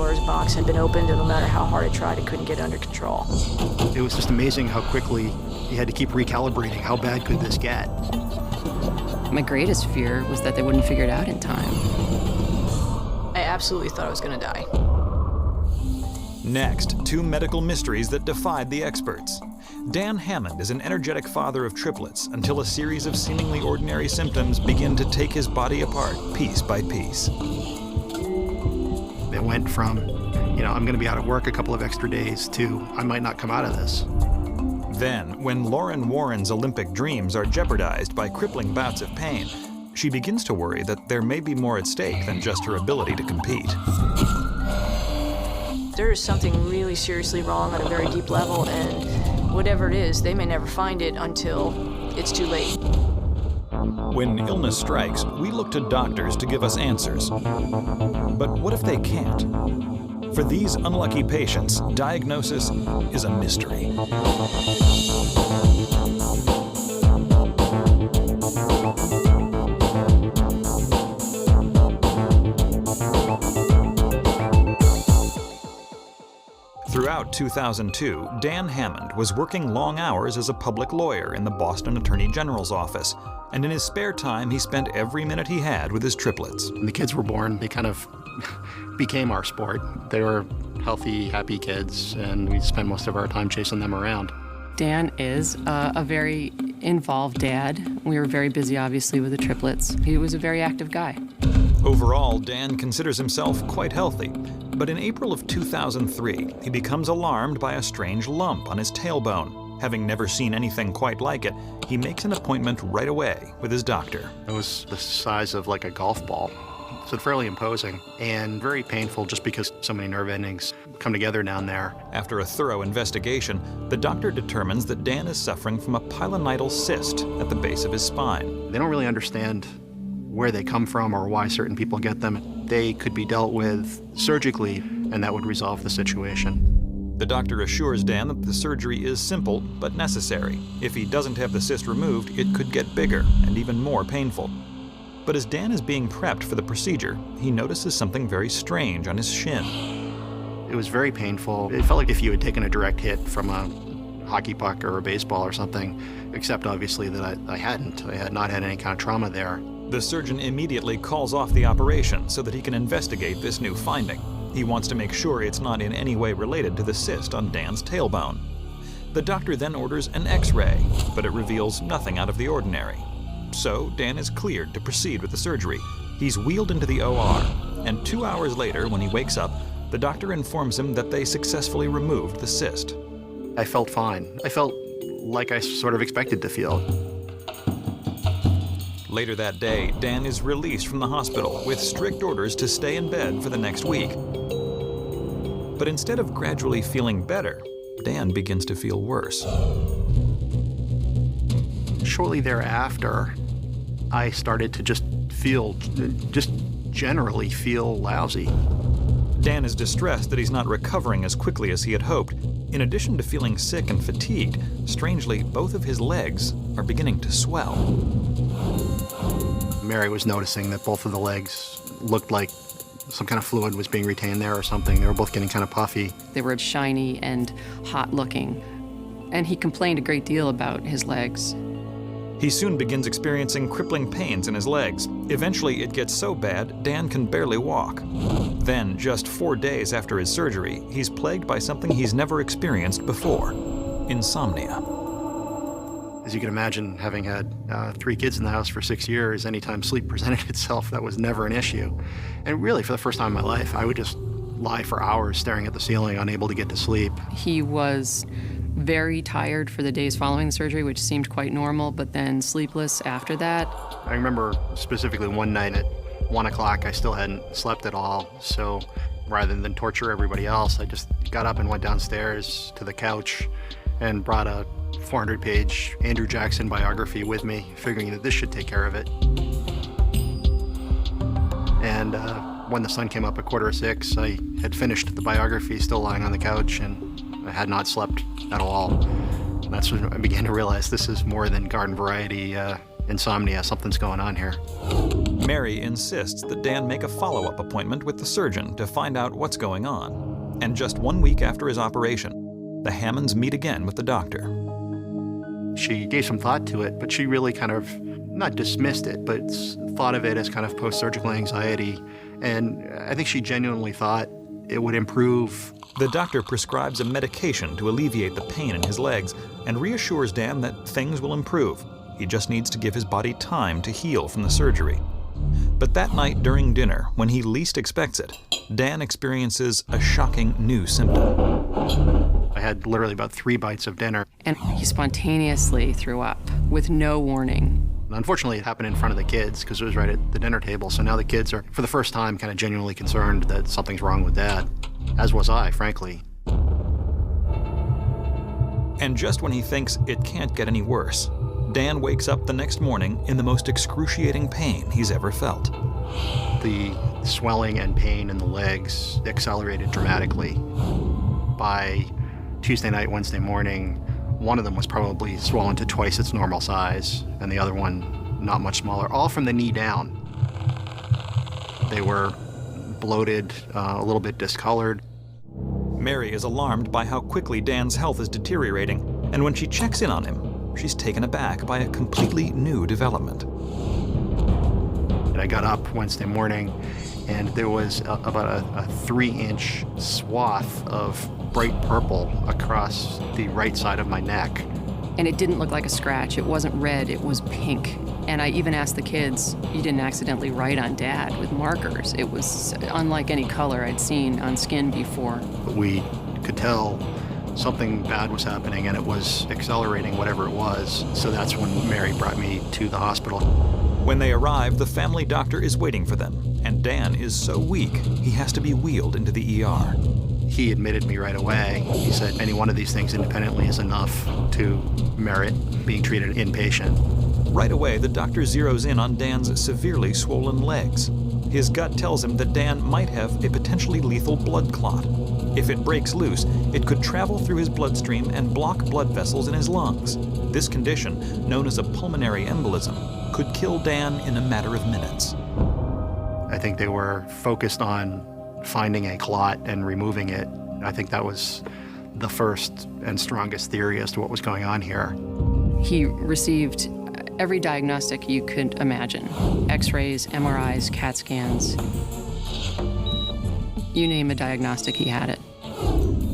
Pandora's box had been opened, and no matter how hard I tried, I couldn't get it under control. It was just amazing how quickly he had to keep recalibrating. How bad could this get? My greatest fear was that they wouldn't figure it out in time. I absolutely thought I was going to die. Next, two medical mysteries that defied the experts. Dan Hammond is an energetic father of triplets until a series of seemingly ordinary symptoms begin to take his body apart piece by piece. It went from, I'm going to be out of work a couple of extra days to I might not come out of this. Then, when Lauren Warren's Olympic dreams are jeopardized by crippling bouts of pain, she begins to worry that there may be more at stake than just her ability to compete. There is something really seriously wrong on a very deep level, and whatever it is, they may never find it until it's too late. When illness strikes, we look to doctors to give us answers. But what if they can't? For these unlucky patients, diagnosis is a mystery. Throughout 2002, Dan Hammond was working long hours as a public lawyer in the Boston Attorney General's office, and in his spare time, he spent every minute he had with his triplets. When the kids were born, they kind of became our sport. They were healthy, happy kids, and we spent most of our time chasing them around. Dan is a very involved dad. We were very busy, obviously, with the triplets. He was a very active guy. Overall, Dan considers himself quite healthy, but in April of 2003, he becomes alarmed by a strange lump on his tailbone. Having never seen anything quite like it, he makes an appointment right away with his doctor. It was the size of like a golf ball, so fairly imposing and very painful just because so many nerve endings come together down there. After a thorough investigation, the doctor determines that Dan is suffering from a pilonidal cyst at the base of his spine. They don't really understand where they come from or why certain people get them. They could be dealt with surgically, and that would resolve the situation. The doctor assures Dan that the surgery is simple but necessary. If he doesn't have the cyst removed, it could get bigger and even more painful. But as Dan is being prepped for the procedure, he notices something very strange on his shin. It was very painful. It felt like if you had taken a direct hit from a hockey puck or a baseball or something, except obviously that I hadn't. I had not had any kind of trauma there. The surgeon immediately calls off the operation so that he can investigate this new finding. He wants to make sure it's not in any way related to the cyst on Dan's tailbone. The doctor then orders an X-ray, but it reveals nothing out of the ordinary. So Dan is cleared to proceed with the surgery. He's wheeled into the OR, and 2 hours later, when he wakes up, the doctor informs him that they successfully removed the cyst. I felt fine. I felt like I sort of expected to feel. Later that day, Dan is released from the hospital with strict orders to stay in bed for the next week. But instead of gradually feeling better, Dan begins to feel worse. Shortly thereafter, I started to just generally feel lousy. Dan is distressed that he's not recovering as quickly as he had hoped. In addition to feeling sick and fatigued, strangely, both of his legs are beginning to swell. Mary was noticing that both of the legs looked like some kind of fluid was being retained there or something. They were both getting kind of puffy. They were shiny and hot looking, and he complained a great deal about his legs. He soon begins experiencing crippling pains in his legs. Eventually, it gets so bad, Dan can barely walk. Then, just 4 days after his surgery, he's plagued by something he's never experienced before: insomnia. As you can imagine, having had 3 kids in the house for 6 years, anytime sleep presented itself, that was never an issue. And really, for the first time in my life, I would just lie for hours staring at the ceiling, unable to get to sleep. He was very tired for the days following the surgery, which seemed quite normal, but then sleepless after that. I remember specifically one night at 1 o'clock, I still hadn't slept at all. So rather than torture everybody else, I just got up and went downstairs to the couch and brought a 400-page Andrew Jackson biography with me, figuring that this should take care of it. And when the sun came up at 5:45, I had finished the biography, still lying on the couch, and I had not slept at all. And that's when I began to realize this is more than garden variety insomnia. Something's going on here. Mary insists that Dan make a follow-up appointment with the surgeon to find out what's going on. And just 1 week after his operation, the Hammonds meet again with the doctor. She gave some thought to it, but she really kind of, not dismissed it, but thought of it as kind of post-surgical anxiety. And I think she genuinely thought it would improve. The doctor prescribes a medication to alleviate the pain in his legs and reassures Dan that things will improve. He just needs to give his body time to heal from the surgery. But that night during dinner, when he least expects it, Dan experiences a shocking new symptom. I had literally about 3 bites of dinner. And he spontaneously threw up with no warning. Unfortunately, it happened in front of the kids because it was right at the dinner table. So now the kids are, for the first time, kind of genuinely concerned that something's wrong with Dad, as was I, frankly. And just when he thinks it can't get any worse, Dan wakes up the next morning in the most excruciating pain he's ever felt. The swelling and pain in the legs accelerated dramatically. By Tuesday night, Wednesday morning, one of them was probably swollen to twice its normal size, and the other one not much smaller, all from the knee down. They were bloated, a little bit discolored. Mary is alarmed by how quickly Dan's health is deteriorating, and when she checks in on him, she's taken aback by a completely new development. I got up Wednesday morning, and there was about a 3-inch swath of bright purple across the right side of my neck. And it didn't look like a scratch. It wasn't red, it was pink. And I even asked the kids, you didn't accidentally write on Dad with markers. It was unlike any color I'd seen on skin before. But we could tell something bad was happening, and it was accelerating whatever it was. So that's when Mary brought me to the hospital. When they arrive, the family doctor is waiting for them, and Dan is so weak, he has to be wheeled into the ER. He admitted me right away. He said any one of these things independently is enough to merit being treated inpatient. Right away, the doctor zeroes in on Dan's severely swollen legs. His gut tells him that Dan might have a potentially lethal blood clot. If it breaks loose, it could travel through his bloodstream and block blood vessels in his lungs. This condition, known as a pulmonary embolism, could kill Dan in a matter of minutes. I think they were focused on finding a clot and removing it. I think that was the first and strongest theory as to what was going on here. He received every diagnostic you could imagine. X-rays, MRIs, CAT scans. You name a diagnostic, he had it.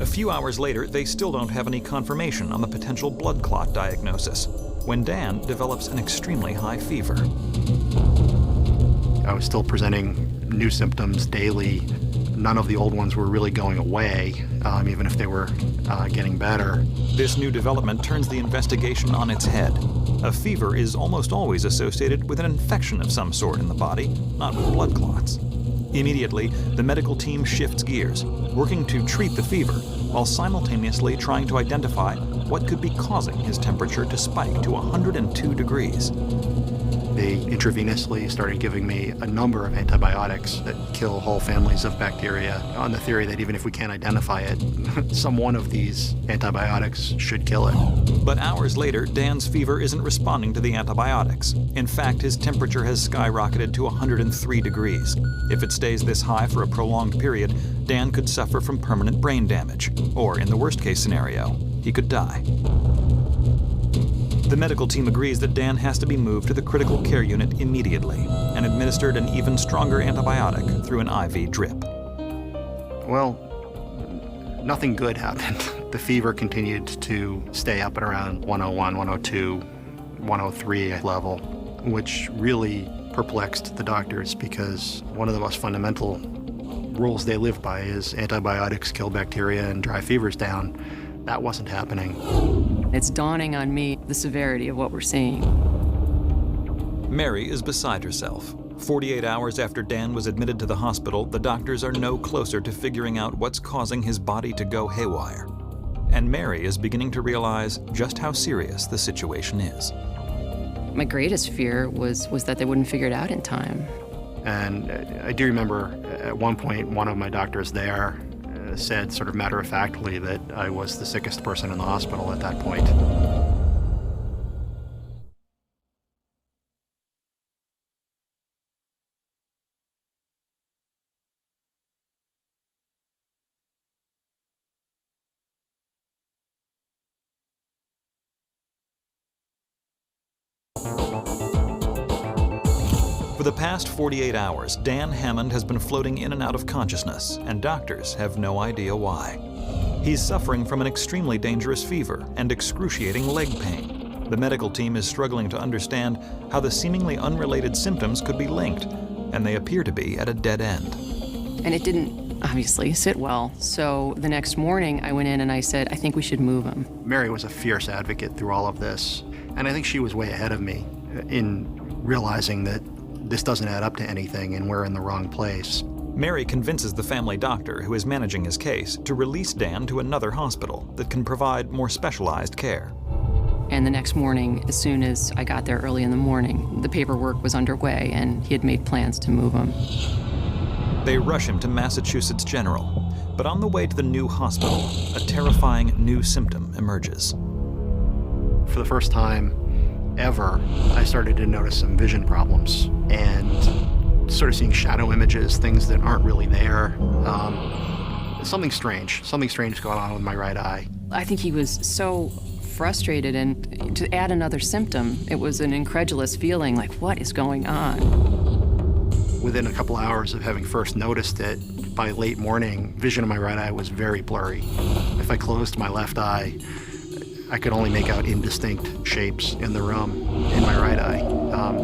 A few hours later, they still don't have any confirmation on the potential blood clot diagnosis, when Dan develops an extremely high fever. I was still presenting new symptoms daily. None of the old ones were really going away, even if they were getting better. This new development turns the investigation on its head. A fever is almost always associated with an infection of some sort in the body, not with blood clots. Immediately, the medical team shifts gears, working to treat the fever, while simultaneously trying to identify what could be causing his temperature to spike to 102 degrees. They intravenously started giving me a number of antibiotics that kill whole families of bacteria, on the theory that even if we can't identify it, some one of these antibiotics should kill it. But hours later, Dan's fever isn't responding to the antibiotics. In fact, his temperature has skyrocketed to 103 degrees. If it stays this high for a prolonged period, Dan could suffer from permanent brain damage, or in the worst-case scenario, he could die. The medical team agrees that Dan has to be moved to the critical care unit immediately and administered an even stronger antibiotic through an IV drip. Well, nothing good happened. The fever continued to stay up at around 101, 102, 103 level, which really perplexed the doctors because one of the most fundamental rules they live by is antibiotics kill bacteria and drive fevers down. That wasn't happening. It's dawning on me the severity of what we're seeing. Mary is beside herself. 48 hours after Dan was admitted to the hospital, the doctors are no closer to figuring out what's causing his body to go haywire. And Mary is beginning to realize just how serious the situation is. My greatest fear was that they wouldn't figure it out in time. And I do remember at one point, one of my doctors there said sort of matter-of-factly that I was the sickest person in the hospital at that point. the past 48 hours, Dan Hammond has been floating in and out of consciousness, and doctors have no idea why. He's suffering from an extremely dangerous fever and excruciating leg pain. The medical team is struggling to understand how the seemingly unrelated symptoms could be linked, and they appear to be at a dead end. And it didn't, obviously, sit well. So the next morning, I went in and I said, I think we should move him. Mary was a fierce advocate through all of this, and I think she was way ahead of me in realizing that this doesn't add up to anything and we're in the wrong place. Mary convinces the family doctor who is managing his case to release Dan to another hospital that can provide more specialized care. And the next morning, as soon as I got there early in the morning, the paperwork was underway and he had made plans to move him. They rush him to Massachusetts General, but on the way to the new hospital, a terrifying new symptom emerges. For the first time ever, I started to notice some vision problems and sort of seeing shadow images, things that aren't really there. Something strange going on with my right eye. I think he was so frustrated, and to add another symptom, it was an incredulous feeling, like, what is going on? Within a couple hours of having first noticed it, by late morning, vision of my right eye was very blurry. If I closed my left eye, I could only make out indistinct shapes in the room in my right eye.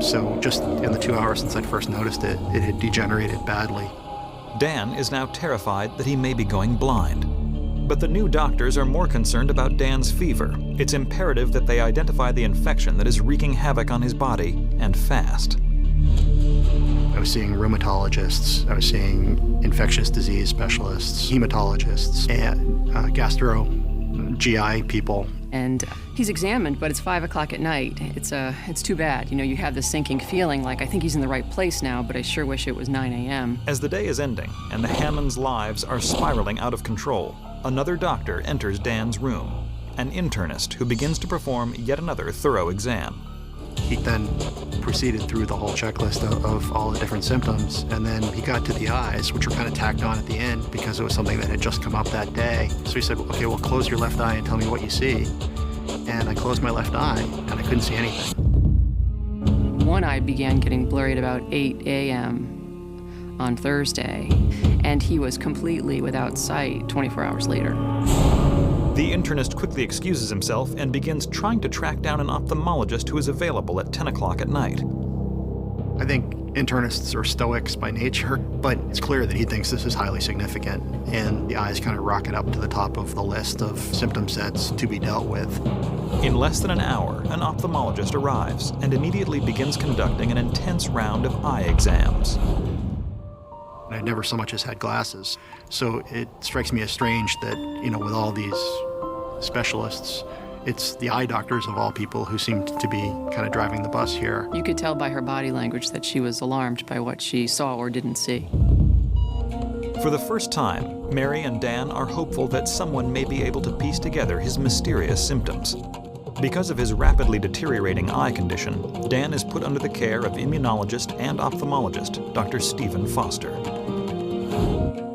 So just in the 2 hours since I'd first noticed it, it had degenerated badly. Dan is now terrified that he may be going blind. But the new doctors are more concerned about Dan's fever. It's imperative that they identify the infection that is wreaking havoc on his body, and fast. I was seeing rheumatologists, I was seeing infectious disease specialists, hematologists, and GI people. And he's examined, but it's 5 o'clock at night. It's too bad. You know, you have this sinking feeling like, I think he's in the right place now, but I sure wish it was 9 a.m. As the day is ending and the Hammonds' lives are spiraling out of control, another doctor enters Dan's room, an internist who begins to perform yet another thorough exam. He then proceeded through the whole checklist of all the different symptoms, and then he got to the eyes, which were kind of tacked on at the end because it was something that had just come up that day. So he said, okay, well, close your left eye and tell me what you see. And I closed my left eye, and I couldn't see anything. One eye began getting blurry at about 8 a.m. on Thursday, and he was completely without sight 24 hours later. The internist quickly excuses himself and begins trying to track down an ophthalmologist who is available at 10 o'clock at night. I think internists are stoics by nature, but it's clear that he thinks this is highly significant, and the eyes kind of rocket up to the top of the list of symptom sets to be dealt with. In less than an hour, an ophthalmologist arrives and immediately begins conducting an intense round of eye exams. I never so much as had glasses, so it strikes me as strange that, you know, with all these specialists, it's the eye doctors of all people who seem to be kind of driving the bus here. You could tell by her body language that she was alarmed by what she saw or didn't see. For the first time, Mary and Dan are hopeful that someone may be able to piece together his mysterious symptoms. Because of his rapidly deteriorating eye condition, Dan is put under the care of immunologist and ophthalmologist, Dr. Stephen Foster.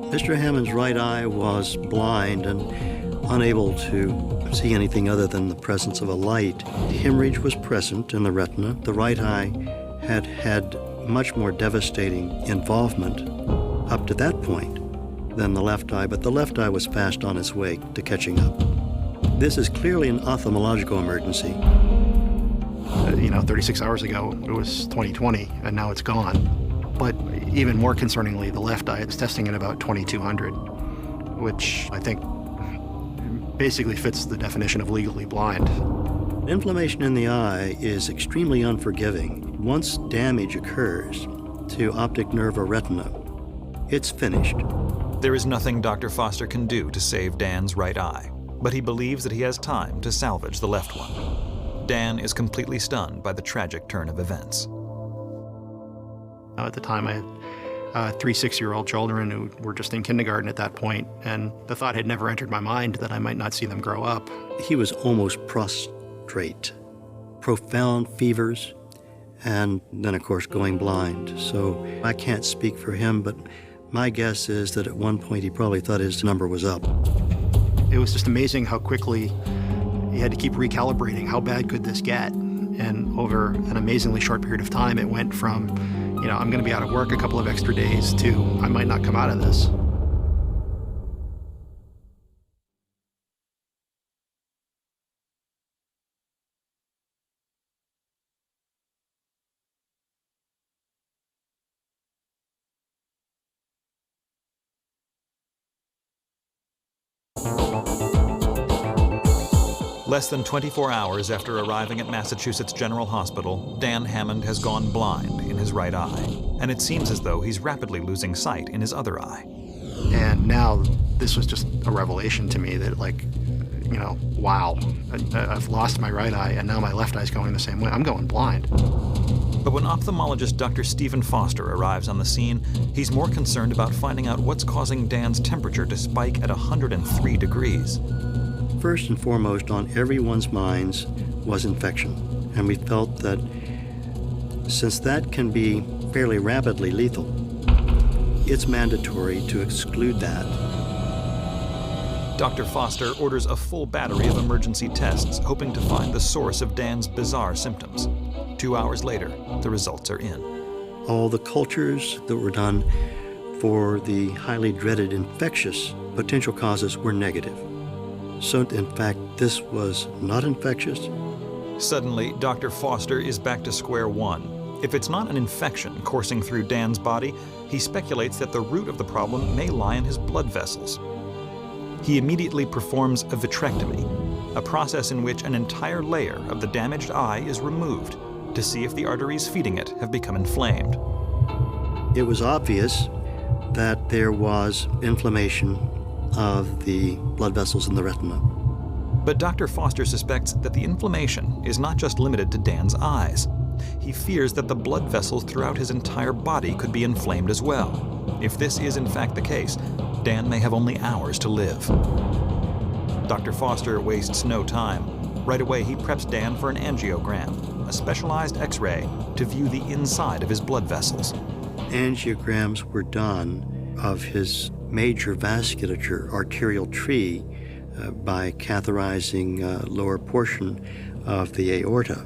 Mr. Hammond's right eye was blind and unable to see anything other than the presence of a light. Hemorrhage was present in the retina. The right eye had had much more devastating involvement up to that point than the left eye, but the left eye was fast on its way to catching up. This is clearly an ophthalmological emergency. 36 hours ago, it was 20/20, and now it's gone. But even more concerningly, the left eye is testing at about 2200, which I think basically fits the definition of legally blind. Inflammation in the eye is extremely unforgiving. Once damage occurs to optic nerve or retina, it's finished. There is nothing Dr. Foster can do to save Dan's right eye, but he believes that he has time to salvage the left one. Dan is completely stunned by the tragic turn of events. At the time, I had 3 6-year-old children who were just in kindergarten at that point, and the thought had never entered my mind that I might not see them grow up. He was almost prostrate, profound fevers, and then, of course, going blind. So I can't speak for him, but my guess is that at one point he probably thought his number was up. It was just amazing how quickly he had to keep recalibrating how bad could this get. And over an amazingly short period of time, it went from I'm going to be out of work a couple of extra days too. I might not come out of this. Less than 24 hours after arriving at Massachusetts General Hospital, Dan Hammond has gone blind in his right eye, and it seems as though he's rapidly losing sight in his other eye. And now this was just a revelation to me that, wow, I've lost my right eye and now my left eye's going the same way. I'm going blind. But when ophthalmologist Dr. Stephen Foster arrives on the scene, he's more concerned about finding out what's causing Dan's temperature to spike at 103 degrees. First and foremost on everyone's minds was infection, and we felt that since that can be fairly rapidly lethal, it's mandatory to exclude that. Dr. Foster orders a full battery of emergency tests, hoping to find the source of Dan's bizarre symptoms. 2 hours later, the results are in. All the cultures that were done for the highly dreaded infectious potential causes were negative. So, in fact, this was not infectious. Suddenly, Dr. Foster is back to square one. If it's not an infection coursing through Dan's body, he speculates that the root of the problem may lie in his blood vessels. He immediately performs a vitrectomy, a process in which an entire layer of the damaged eye is removed to see if the arteries feeding it have become inflamed. It was obvious that there was inflammation of the blood vessels in the retina. But Dr. Foster suspects that the inflammation is not just limited to Dan's eyes. He fears that the blood vessels throughout his entire body could be inflamed as well. If this is in fact the case, Dan may have only hours to live. Dr. Foster wastes no time. Right away, he preps Dan for an angiogram, a specialized X-ray to view the inside of his blood vessels. Angiograms were done of his major vasculature arterial tree by catheterizing lower portion of the aorta.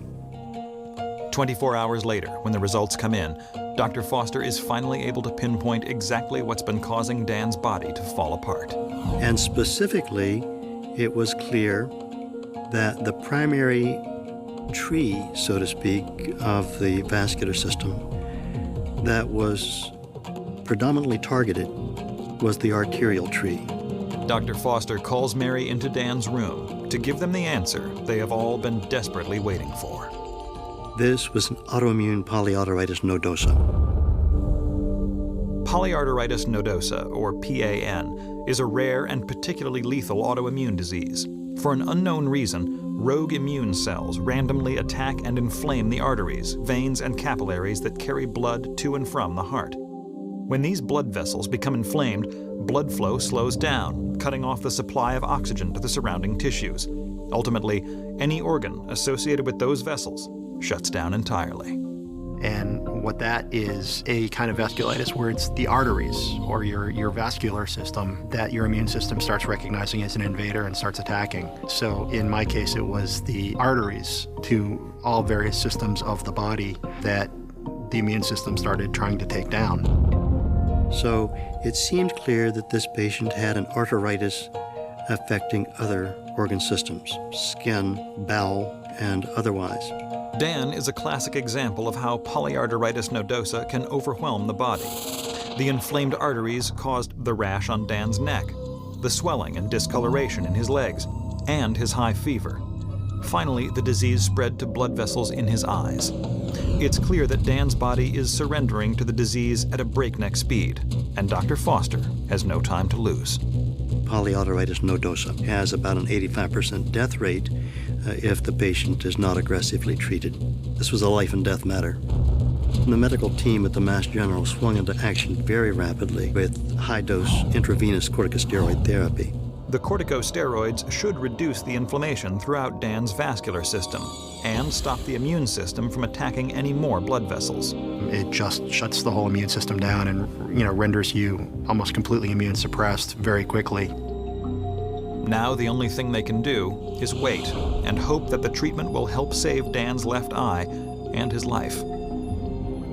24 hours later, when the results come in, Dr. Foster is finally able to pinpoint exactly what's been causing Dan's body to fall apart. And specifically, it was clear that the primary tree, so to speak, of the vascular system that was predominantly targeted was the arterial tree. Dr. Foster calls Mary into Dan's room to give them the answer they have all been desperately waiting for. This was an autoimmune polyarteritis nodosa. Polyarteritis nodosa, or PAN, is a rare and particularly lethal autoimmune disease. For an unknown reason, rogue immune cells randomly attack and inflame the arteries, veins, and capillaries that carry blood to and from the heart. When these blood vessels become inflamed, blood flow slows down, cutting off the supply of oxygen to the surrounding tissues. Ultimately, any organ associated with those vessels shuts down entirely. And what that is a kind of vasculitis where it's the arteries or your vascular system that your immune system starts recognizing as an invader and starts attacking. So in my case, it was the arteries to all various systems of the body that the immune system started trying to take down. So it seemed clear that this patient had an arteritis affecting other organ systems, skin, bowel, and otherwise. Dan is a classic example of how polyarteritis nodosa can overwhelm the body. The inflamed arteries caused the rash on Dan's neck, the swelling and discoloration in his legs, and his high fever. Finally, the disease spread to blood vessels in his eyes. It's clear that Dan's body is surrendering to the disease at a breakneck speed, and Dr. Foster has no time to lose. Polyarteritis nodosa has about an 85% death rate if the patient is not aggressively treated. This was a life and death matter. The medical team at the Mass General swung into action very rapidly with high-dose intravenous corticosteroid therapy. The corticosteroids should reduce the inflammation throughout Dan's vascular system and stop the immune system from attacking any more blood vessels. It just shuts the whole immune system down and renders you almost completely immune suppressed very quickly. Now the only thing they can do is wait and hope that the treatment will help save Dan's left eye and his life.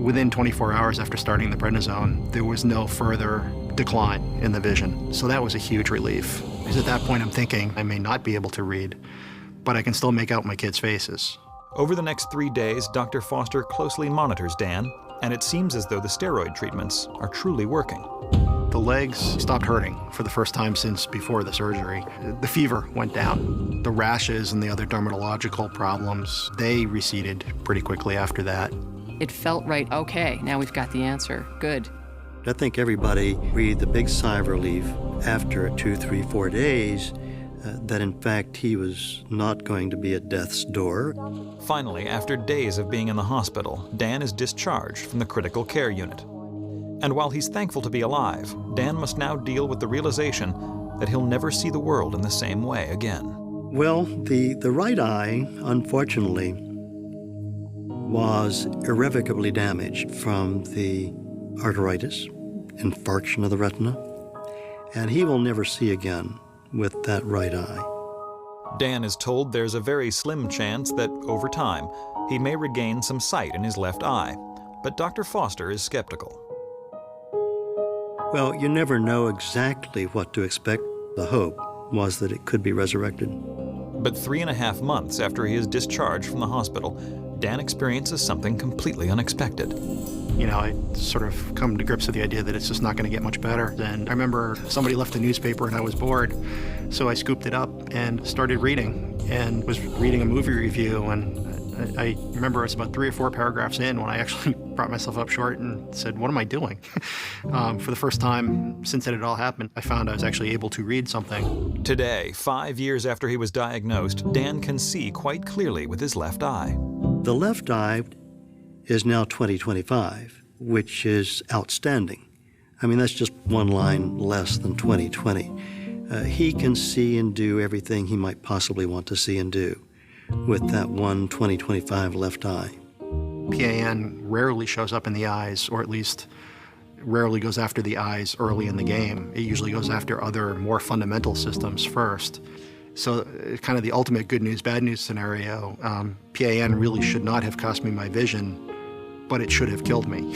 within 24 hours after starting the prednisone, there was no further decline in the vision. So that was a huge relief. Because at that point I'm thinking, I may not be able to read, but I can still make out my kids' faces. Over the next 3 days, Dr. Foster closely monitors Dan, and it seems as though the steroid treatments are truly working. The legs stopped hurting for the first time since before the surgery. The fever went down. The rashes and the other dermatological problems, they receded pretty quickly after that. It felt right. Okay, now we've got the answer. Good. I think everybody breathed a big sigh of relief after 2, 3, 4 days that in fact he was not going to be at death's door. Finally, after days of being in the hospital, Dan is discharged from the critical care unit. And while he's thankful to be alive, Dan must now deal with the realization that he'll never see the world in the same way again. Well, the right eye, unfortunately, was irrevocably damaged from the arteritis, infarction of the retina, and he will never see again with that right eye. Dan is told there's a very slim chance that, over time, he may regain some sight in his left eye, but Dr. Foster is skeptical. Well, you never know exactly what to expect. The hope was that it could be resurrected. But 3.5 months after he is discharged from the hospital, Dan experiences something completely unexpected. You know, I sort of come to grips with the idea that it's just not going to get much better. And I remember somebody left the newspaper and I was bored, so I scooped it up and started reading, and was reading a movie review, and I remember it was about 3 or 4 paragraphs in when I actually brought myself up short and said, what am I doing? For the first time since it had all happened, I found I was actually able to read something. Today, 5 years after he was diagnosed, Dan can see quite clearly with his left eye. The left eye is now 20/25, which is outstanding. I mean, that's just one line less than 20/20. He can see and do everything he might possibly want to see and do with that one 20/25 left eye. PAN rarely shows up in the eyes, or at least rarely goes after the eyes early in the game. It usually goes after other more fundamental systems first. So kind of the ultimate good news, bad news scenario. PAN really should not have cost me my vision, but it should have killed me.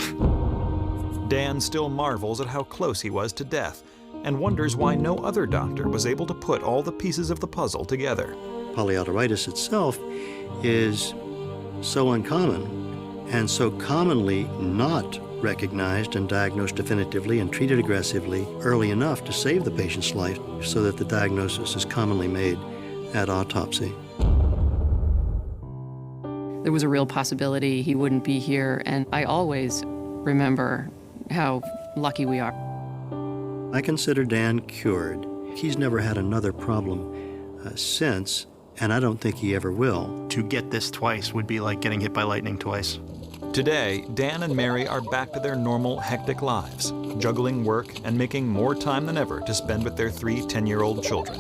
Dan still marvels at how close he was to death and wonders why no other doctor was able to put all the pieces of the puzzle together. Polyarteritis itself is so uncommon and so commonly not recognized and diagnosed definitively and treated aggressively early enough to save the patient's life, so that the diagnosis is commonly made at autopsy. There was a real possibility he wouldn't be here, and I always remember how lucky we are. I consider Dan cured. He's never had another problem since, and I don't think he ever will. To get this twice would be like getting hit by lightning twice. Today, Dan and Mary are back to their normal, hectic lives, juggling work and making more time than ever to spend with their 3 10-year-old children.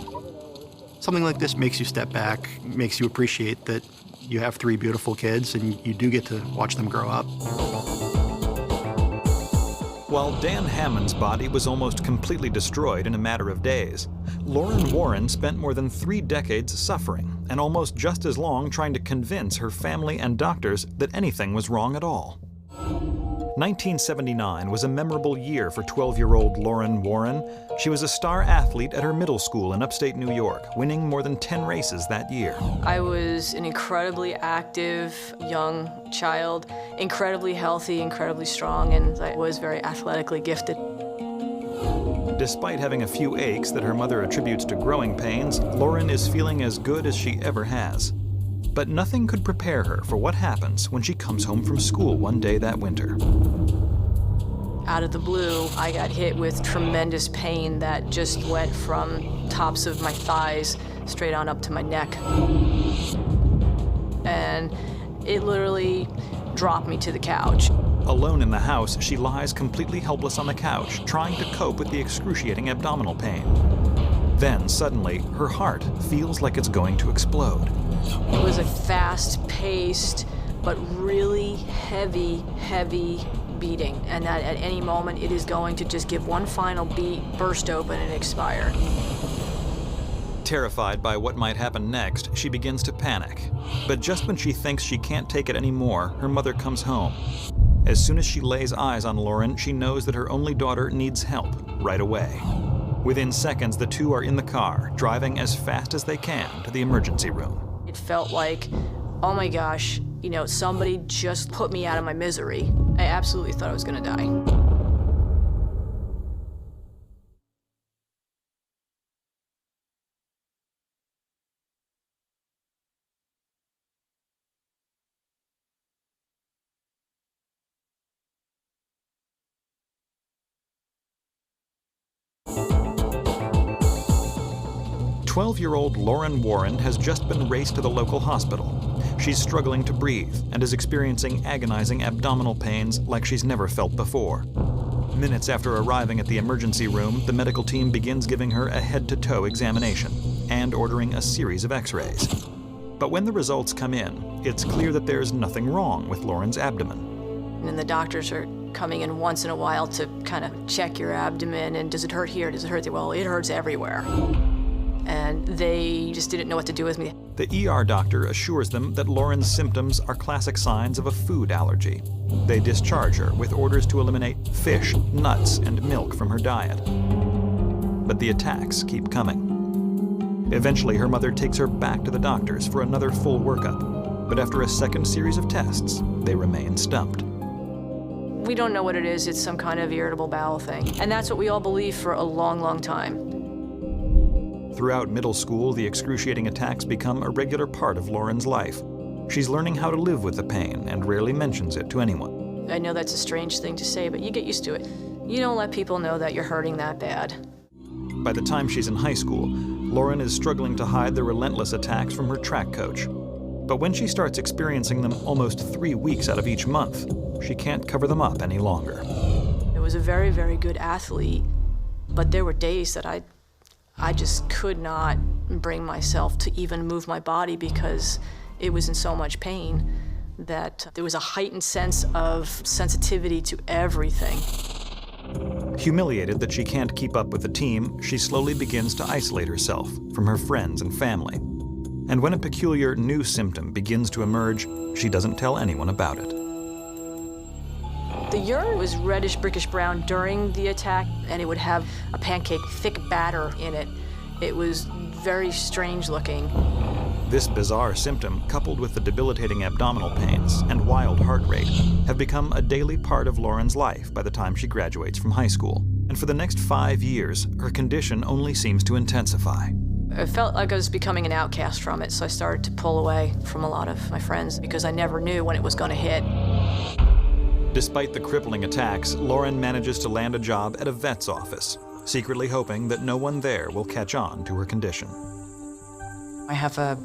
Something like this makes you step back, makes you appreciate that you have 3 beautiful kids and you do get to watch them grow up. While Dan Hammond's body was almost completely destroyed in a matter of days, Lauren Warren spent more than 3 decades suffering and almost just as long trying to convince her family and doctors that anything was wrong at all. 1979 was a memorable year for 12-year-old Lauren Warren. She was a star athlete at her middle school in upstate New York, winning more than 10 races that year. I was an incredibly active young child, incredibly healthy, incredibly strong, and I was very athletically gifted. Despite having a few aches that her mother attributes to growing pains, Lauren is feeling as good as she ever has. But nothing could prepare her for what happens when she comes home from school one day that winter. Out of the blue, I got hit with tremendous pain that just went from tops of my thighs straight on up to my neck. And it literally dropped me to the couch. Alone in the house, she lies completely helpless on the couch, trying to cope with the excruciating abdominal pain. Then, suddenly, her heart feels like it's going to explode. It was a fast-paced, but really heavy beating, and that at any moment it is going to just give one final beat, burst open, and expire. Terrified by what might happen next, she begins to panic. But just when she thinks she can't take it anymore, her mother comes home. As soon as she lays eyes on Lauren, she knows that her only daughter needs help right away. Within seconds, the two are in the car, driving as fast as they can to the emergency room. It felt like, oh my gosh, you know, somebody just put me out of my misery. I absolutely thought I was gonna die. 12-year-old Lauren Warren has just been raced to the local hospital. She's struggling to breathe and is experiencing agonizing abdominal pains like she's never felt before. Minutes after arriving at the emergency room, the medical team begins giving her a head-to-toe examination and ordering a series of x-rays. But when the results come in, it's clear that there's nothing wrong with Lauren's abdomen. And the doctors are coming in once in a while to kind of check your abdomen, and does it hurt here, does it hurt there? Well, it hurts everywhere. And they just didn't know what to do with me. The ER doctor assures them that Lauren's symptoms are classic signs of a food allergy. They discharge her with orders to eliminate fish, nuts, and milk from her diet. But the attacks keep coming. Eventually, her mother takes her back to the doctors for another full workup. But after a second series of tests, they remain stumped. We don't know what it is. It's some kind of irritable bowel thing. And that's what we all believed for a long, long time. Throughout middle school, the excruciating attacks become a regular part of Lauren's life. She's learning how to live with the pain and rarely mentions it to anyone. I know that's a strange thing to say, but you get used to it. You don't let people know that you're hurting that bad. By the time she's in high school, Lauren is struggling to hide the relentless attacks from her track coach. But when she starts experiencing them almost 3 weeks out of each month, she can't cover them up any longer. I was a very, very good athlete, but there were days that I just could not bring myself to even move my body because it was in so much pain that there was a heightened sense of sensitivity to everything. Humiliated that she can't keep up with the team, she slowly begins to isolate herself from her friends and family. And when a peculiar new symptom begins to emerge, she doesn't tell anyone about it. The urine was reddish, brickish brown during the attack, and it would have a pancake, thick batter in it. It was very strange looking. This bizarre symptom, coupled with the debilitating abdominal pains and wild heart rate, have become a daily part of Lauren's life by the time she graduates from high school. And for the next 5 years, her condition only seems to intensify. I felt like I was becoming an outcast from it, so I started to pull away from a lot of my friends because I never knew when it was going to hit. Despite the crippling attacks, Lauren manages to land a job at a vet's office, secretly hoping that no one there will catch on to her condition. I have a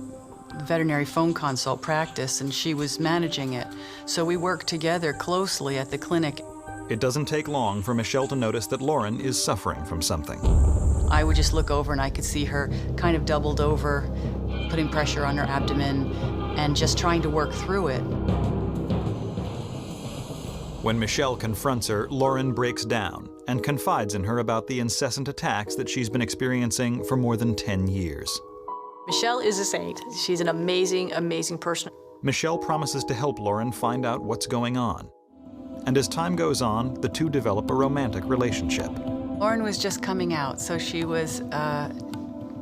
veterinary phone consult practice, and she was managing it, so we worked together closely at the clinic. It doesn't take long for Michelle to notice that Lauren is suffering from something. I would just look over and I could see her kind of doubled over, putting pressure on her abdomen and just trying to work through it. When Michelle confronts her, Lauren breaks down and confides in her about the incessant attacks that she's been experiencing for more than 10 years. Michelle is a saint. She's an amazing, amazing person. Michelle promises to help Lauren find out what's going on. And as time goes on, the two develop a romantic relationship. Lauren was just coming out, so she was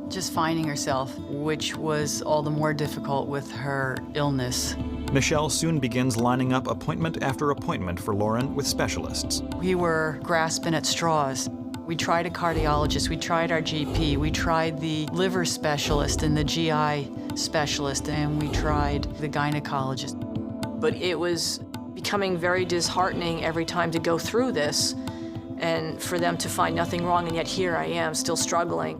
just finding herself, which was all the more difficult with her illness. Michelle soon begins lining up appointment after appointment for Lauren with specialists. We were grasping at straws. We tried a cardiologist, we tried our GP, we tried the liver specialist and the GI specialist, and we tried the gynecologist. But it was becoming very disheartening every time to go through this and for them to find nothing wrong, and yet here I am still struggling.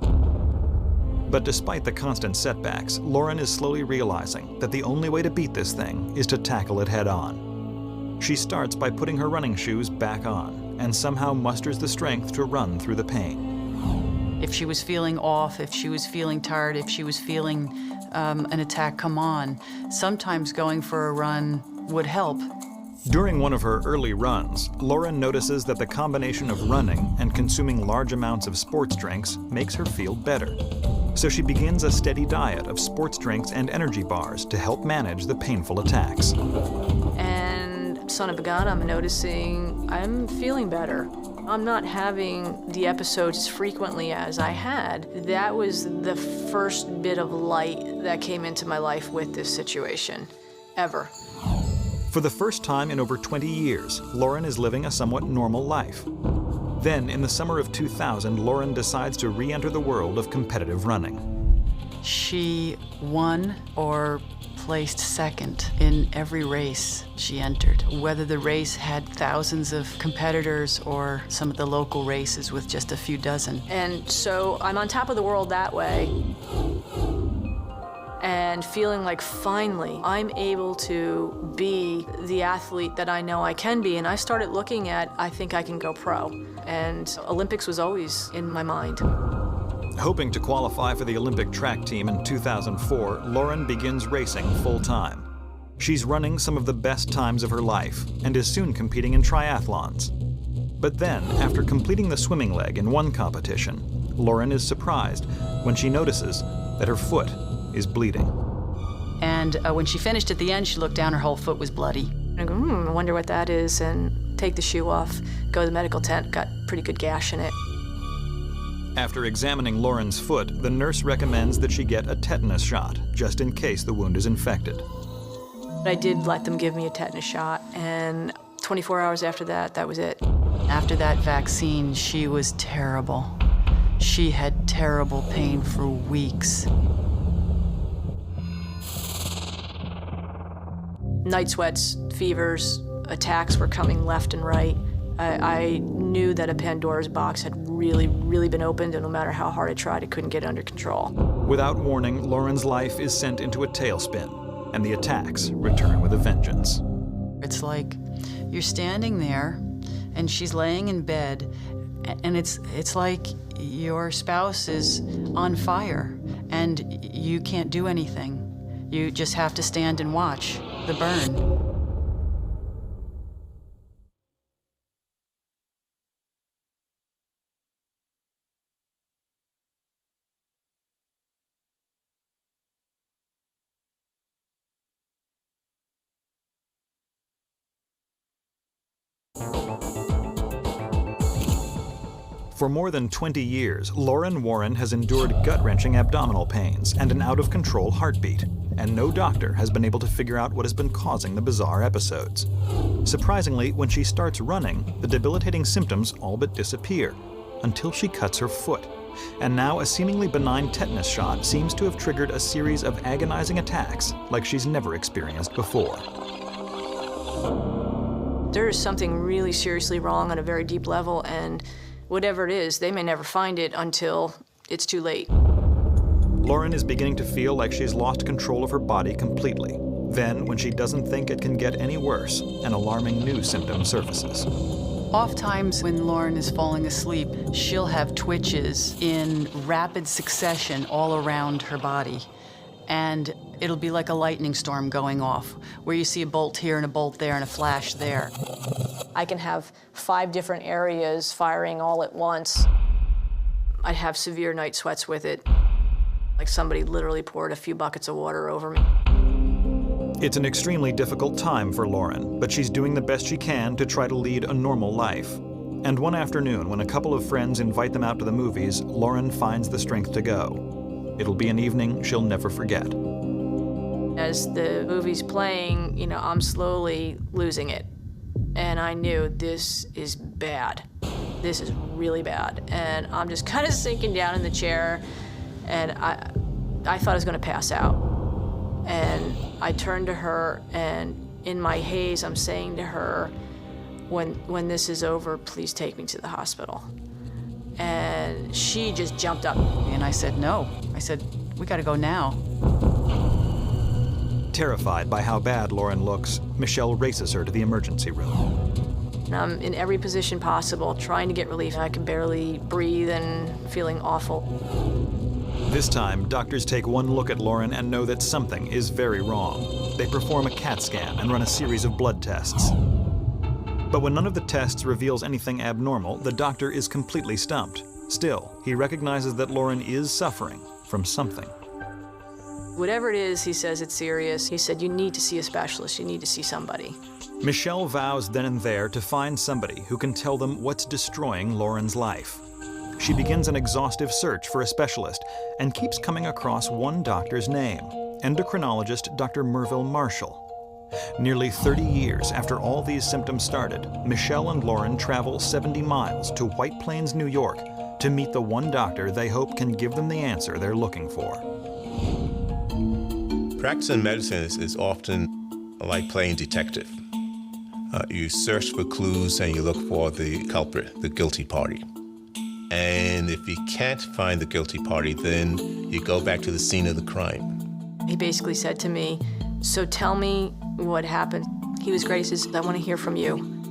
But despite the constant setbacks, Lauren is slowly realizing that the only way to beat this thing is to tackle it head on. She starts by putting her running shoes back on and somehow musters the strength to run through the pain. If she was feeling off, if she was feeling tired, if she was feeling an attack come on, sometimes going for a run would help. During one of her early runs, Lauren notices that the combination of running and consuming large amounts of sports drinks makes her feel better. So she begins a steady diet of sports drinks and energy bars to help manage the painful attacks. And son of a gun, I'm noticing I'm feeling better. I'm not having the episodes as frequently as I had. That was the first bit of light that came into my life with this situation, ever. For the first time in over 20 years, Lauren is living a somewhat normal life. Then, in the summer of 2000, Lauren decides to re-enter the world of competitive running. She won or placed second in every race she entered, whether the race had thousands of competitors or some of the local races with just a few dozen. And so I'm on top of the world that way, and feeling like finally I'm able to be the athlete that I know I can be. And I started looking at, I think I can go pro. And Olympics was always in my mind. Hoping to qualify for the Olympic track team in 2004, Lauren begins racing full-time. She's running some of the best times of her life and is soon competing in triathlons. But then, after completing the swimming leg in one competition, Lauren is surprised when she notices that her foot is bleeding. And when she finished at the end, she looked down, her whole foot was bloody. I go, I wonder what that is, and take the shoe off, go to the medical tent, got a pretty good gash in it. After examining Lauren's foot, the nurse recommends that she get a tetanus shot, just in case the wound is infected. I did let them give me a tetanus shot, and 24 hours after that, that was it. After that vaccine, she was terrible. She had terrible pain for weeks. Night sweats, fevers, attacks were coming left and right. I knew that a Pandora's box had really been opened, and no matter how hard I tried, I couldn't get it under control. Without warning, Lauren's life is sent into a tailspin, and the attacks return with a vengeance. It's like you're standing there, and she's laying in bed, and it's like your spouse is on fire, and you can't do anything. You just have to stand and watch the burn. For more than 20 years, Lauren Warren has endured gut-wrenching abdominal pains and an out-of-control heartbeat, and no doctor has been able to figure out what has been causing the bizarre episodes. Surprisingly, when she starts running, the debilitating symptoms all but disappear, until she cuts her foot. And now a seemingly benign tetanus shot seems to have triggered a series of agonizing attacks like she's never experienced before. There is something really seriously wrong on a very deep level, and whatever it is, they may never find it until it's too late. Lauren is beginning to feel like she's lost control of her body completely. Then, when she doesn't think it can get any worse, an alarming new symptom surfaces. Oftentimes when Lauren is falling asleep, she'll have twitches in rapid succession all around her body. And it'll be like a lightning storm going off, where you see a bolt here and a bolt there and a flash there. I can have 5 different areas firing all at once. I'd have severe night sweats with it, like somebody literally poured a few buckets of water over me. It's an extremely difficult time for Lauren, but she's doing the best she can to try to lead a normal life. And one afternoon, when a couple of friends invite them out to the movies, Lauren finds the strength to go. It'll be an evening she'll never forget. As the movie's playing, I'm slowly losing it. And I knew this is bad. This is really bad. And I'm just kind of sinking down in the chair, and I thought I was gonna pass out. And I turned to her, and in my haze, I'm saying to her, when this is over, please take me to the hospital. And she just jumped up. And I said, no. I said, we gotta go now. Terrified by how bad Lauren looks, Michelle races her to the emergency room. And I'm in every position possible, trying to get relief. I can barely breathe and feeling awful. This time, doctors take one look at Lauren and know that something is very wrong. They perform a CAT scan and run a series of blood tests. But when none of the tests reveals anything abnormal, the doctor is completely stumped. Still, he recognizes that Lauren is suffering from something. Whatever it is, he says it's serious. He said, you need to see a specialist. You need to see somebody. Michelle vows then and there to find somebody who can tell them what's destroying Lauren's life. She begins an exhaustive search for a specialist and keeps coming across one doctor's name, endocrinologist Dr. Merville Marshall. Nearly 30 years after all these symptoms started, Michelle and Lauren travel 70 miles to White Plains, New York, to meet the one doctor they hope can give them the answer they're looking for. Practicing medicine is often like playing detective. You search for clues and you look for the culprit, the guilty party. And if you can't find the guilty party, then you go back to the scene of the crime. He basically said to me, "So tell me what happened." He was great. He says, "I want to hear from you."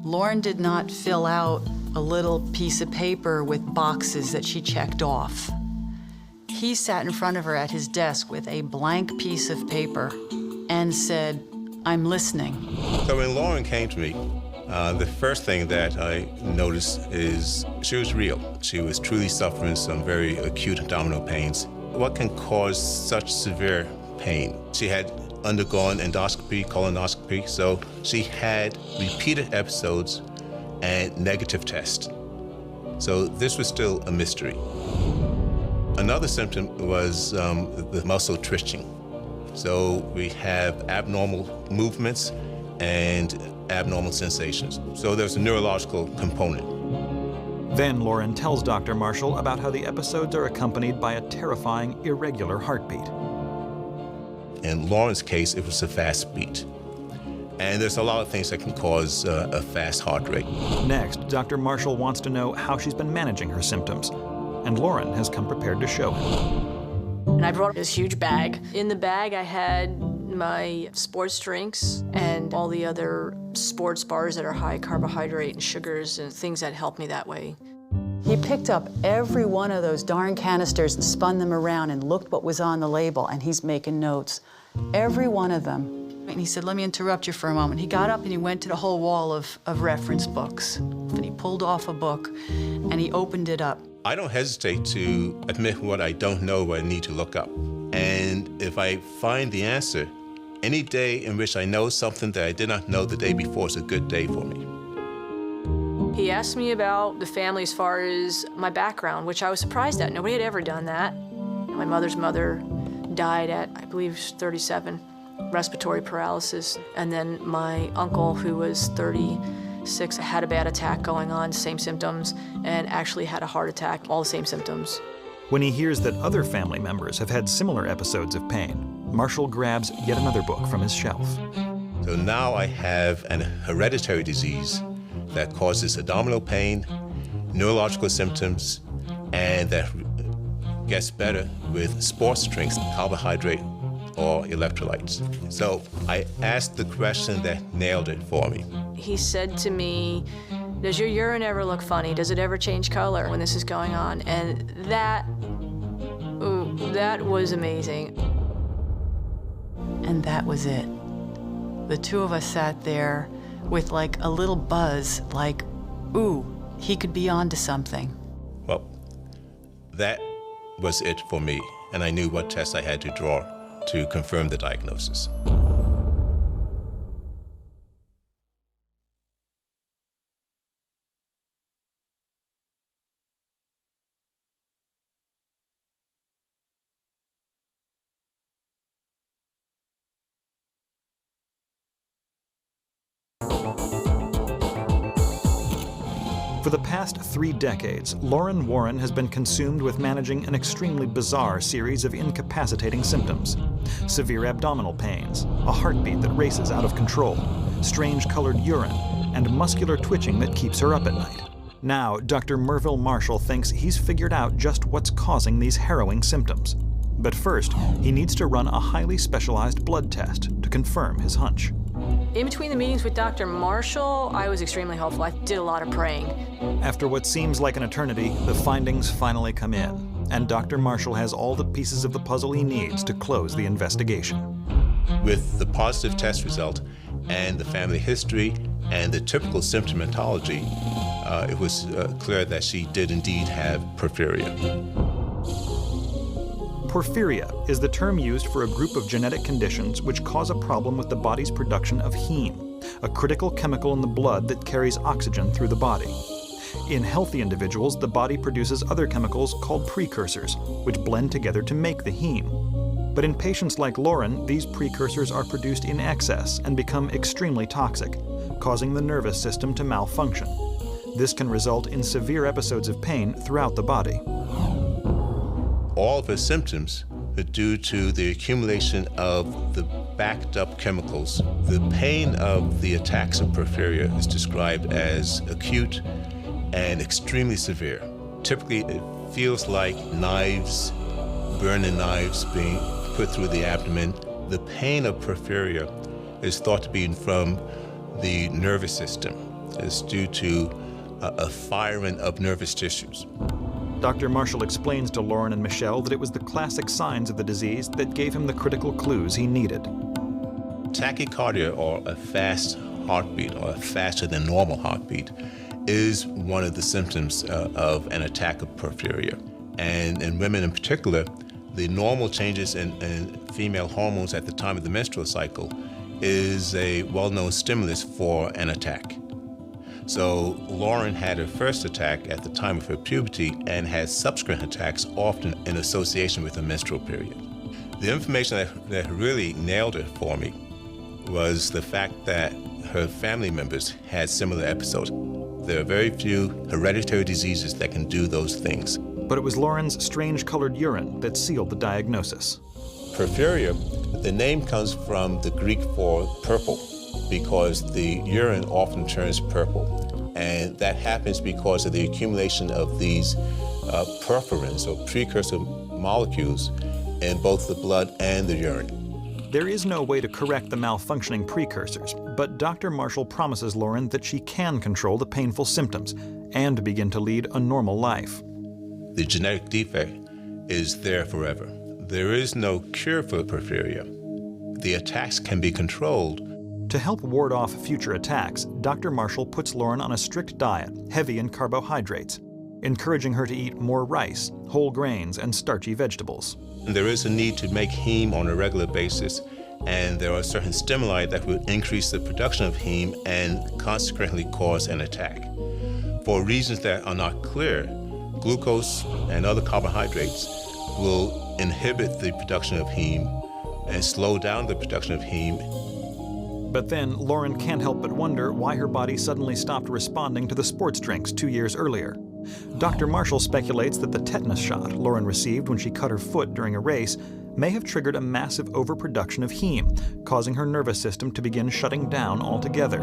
Lauren did not fill out a little piece of paper with boxes that she checked off. He sat in front of her at his desk with a blank piece of paper and said, "I'm listening." So when Lauren came to me, the first thing that I noticed is she was real. She was truly suffering some very acute abdominal pains. What can cause such severe pain? She had undergone endoscopy, colonoscopy, so she had repeated episodes and negative tests. So this was still a mystery. Another symptom was the muscle twitching. So we have abnormal movements and abnormal sensations. So there's a neurological component. Then Lauren tells Dr. Marshall about how the episodes are accompanied by a terrifying, irregular heartbeat. In Lauren's case, it was a fast beat. And there's a lot of things that can cause a fast heart rate. Next, Dr. Marshall wants to know how she's been managing her symptoms, and Lauren has come prepared to show him. And I brought this huge bag. In the bag, I had my sports drinks and all the other sports bars that are high carbohydrate and sugars and things that help me that way. He picked up every one of those darn canisters and spun them around and looked what was on the label, and he's making notes. Every one of them. And he said, "Let me interrupt you for a moment." He got up and he went to the whole wall of reference books. And he pulled off a book and he opened it up. I don't hesitate to admit what I don't know, what I need to look up. And if I find the answer, any day in which I know something that I did not know the day before is a good day for me. He asked me about the family as far as my background, which I was surprised at. Nobody had ever done that. My mother's mother died at, I believe, 37, respiratory paralysis. And then my uncle, who was 36, had a bad attack going on, same symptoms, and actually had a heart attack, all the same symptoms. When he hears that other family members have had similar episodes of pain, Marshall grabs yet another book from his shelf. So now I have an hereditary disease that causes abdominal pain, neurological symptoms, and that gets better with sports drinks, carbohydrate, or electrolytes. So I asked the question that nailed it for me. He said to me, "Does your urine ever look funny? Does it ever change color when this is going on?" And that was amazing. And that was it. The two of us sat there with like a little buzz, like, ooh, he could be onto something. Well, that was it for me, and I knew what test I had to draw to confirm the diagnosis. For the past 3 decades, Lauren Warren has been consumed with managing an extremely bizarre series of incapacitating symptoms. Severe abdominal pains, a heartbeat that races out of control, strange colored urine, and muscular twitching that keeps her up at night. Now, Dr. Merville Marshall thinks he's figured out just what's causing these harrowing symptoms. But first, he needs to run a highly specialized blood test to confirm his hunch. In between the meetings with Dr. Marshall, I was extremely hopeful. I did a lot of praying. After what seems like an eternity, the findings finally come in, and Dr. Marshall has all the pieces of the puzzle he needs to close the investigation. With the positive test result and the family history and the typical symptomatology, it was clear that she did indeed have porphyria. Porphyria is the term used for a group of genetic conditions which cause a problem with the body's production of heme. a critical chemical in the blood that carries oxygen through the body. In healthy individuals, the body produces other chemicals called precursors, which blend together to make the heme. But in patients like Lauren, these precursors are produced in excess and become extremely toxic, causing the nervous system to malfunction. This can result in severe episodes of pain throughout the body. All of her symptoms are due to the accumulation of the backed up chemicals. The pain of the attacks of porphyria is described as acute and extremely severe. Typically, it feels like knives, burning knives being put through the abdomen. The pain of porphyria is thought to be from the nervous system. It's due to a firing of nervous tissues. Dr. Marshall explains to Lauren and Michelle that it was the classic signs of the disease that gave him the critical clues he needed. Tachycardia, or a fast heartbeat, or a faster than normal heartbeat, is one of the symptoms of an attack of porphyria. And in women in particular, the normal changes in female hormones at the time of the menstrual cycle is a well-known stimulus for an attack. So Lauren had her first attack at the time of her puberty and had subsequent attacks often in association with her menstrual period. The information that really nailed it for me was the fact that her family members had similar episodes. There are very few hereditary diseases that can do those things. But it was Lauren's strange colored urine that sealed the diagnosis. Porphyria, the name comes from the Greek for purple, because the urine often turns purple. And that happens because of the accumulation of these porphyrins, or precursor molecules, in both the blood and the urine. There is no way to correct the malfunctioning precursors, but Dr. Marshall promises Lauren that she can control the painful symptoms and begin to lead a normal life. The genetic defect is there forever. There is no cure for porphyria. The attacks can be controlled. To help ward off future attacks, Dr. Marshall puts Lauren on a strict diet, heavy in carbohydrates, encouraging her to eat more rice, whole grains, and starchy vegetables. There is a need to make heme on a regular basis, and there are certain stimuli that will increase the production of heme and consequently cause an attack. For reasons that are not clear, glucose and other carbohydrates will inhibit the production of heme and slow down the production of heme. But then Lauren can't help but wonder why her body suddenly stopped responding to the sports drinks 2 years earlier. Dr. Marshall speculates that the tetanus shot Lauren received when she cut her foot during a race may have triggered a massive overproduction of heme, causing her nervous system to begin shutting down altogether.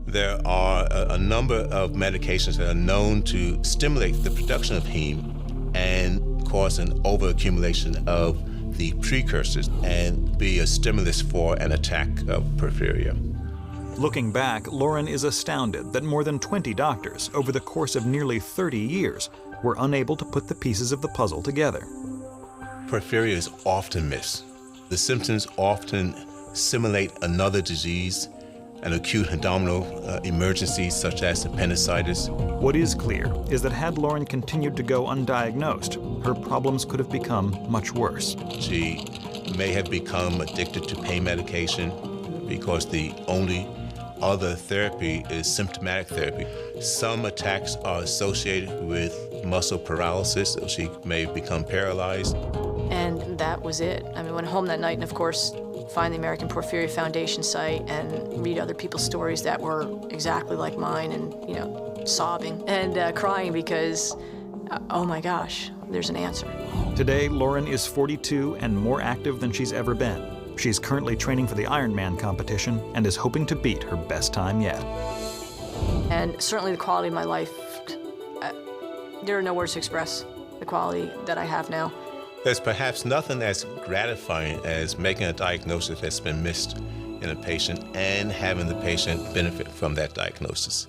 There are a number of medications that are known to stimulate the production of heme and cause an overaccumulation of the precursors and be a stimulus for an attack of porphyria. Looking back, Lauren is astounded that more than 20 doctors over the course of nearly 30 years were unable to put the pieces of the puzzle together. Porphyria is often missed. The symptoms often simulate another disease, an acute abdominal emergency such as appendicitis. What is clear is that had Lauren continued to go undiagnosed, her problems could have become much worse. She may have become addicted to pain medication because the only other therapy is symptomatic therapy. Some attacks are associated with muscle paralysis, so she may become paralyzed. And that was it. I mean, went home that night and, of course, find the American Porphyria Foundation site and read other people's stories that were exactly like mine and, you know, sobbing and crying because, oh my gosh, there's an answer. Today, Lauren is 42 and more active than she's ever been. She's currently training for the Ironman competition and is hoping to beat her best time yet. And certainly the quality of my life, there are no words to express the quality that I have now. There's perhaps nothing as gratifying as making a diagnosis that's been missed in a patient and having the patient benefit from that diagnosis.